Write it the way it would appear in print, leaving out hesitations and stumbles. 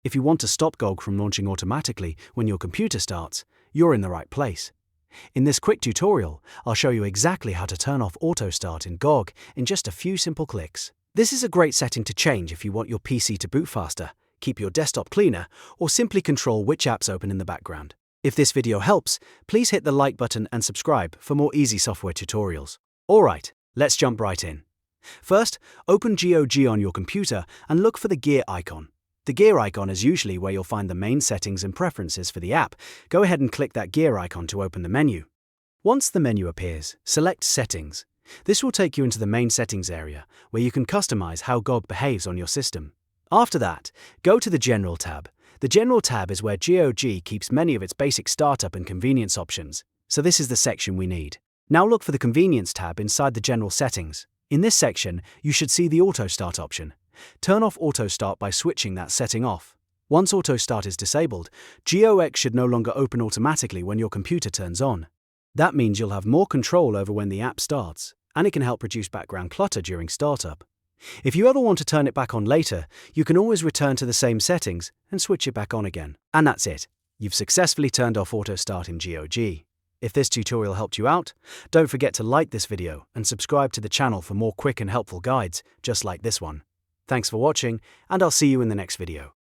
If you want to stop GOG from launching automatically when your computer starts, you're in the right place. In this quick tutorial, I'll show you exactly how to turn off autostart in GOG in just a few simple clicks. This is a great setting to change if you want your PC to boot faster, keep your desktop cleaner, or simply control which apps open in the background. If this video helps, please hit the like button and subscribe for more easy software tutorials. Alright, let's jump right in. First, open GOG on your computer and look for the gear icon. The gear icon is usually where you'll find the main settings and preferences for the app. Go ahead and click that gear icon to open the menu. Once the menu appears, select Settings. This will take you into the main settings area, where you can customize how GOG behaves on your system. After that, go to the General tab. The General tab is where GOG keeps many of its basic startup and convenience options, so this is the section we need. Now look for the Convenience tab inside the General settings. In this section, you should see the Auto Start option. Turn off Auto Start by switching that setting off. Once Auto Start is disabled, GOG should no longer open automatically when your computer turns on. That means you'll have more control over when the app starts, and it can help reduce background clutter during startup. If you ever want to turn it back on later, you can always return to the same settings and switch it back on again. And that's it. You've successfully turned off Auto Start in GOG. If this tutorial helped you out, don't forget to like this video and subscribe to the channel for more quick and helpful guides just like this one. Thanks for watching, and I'll see you in the next video.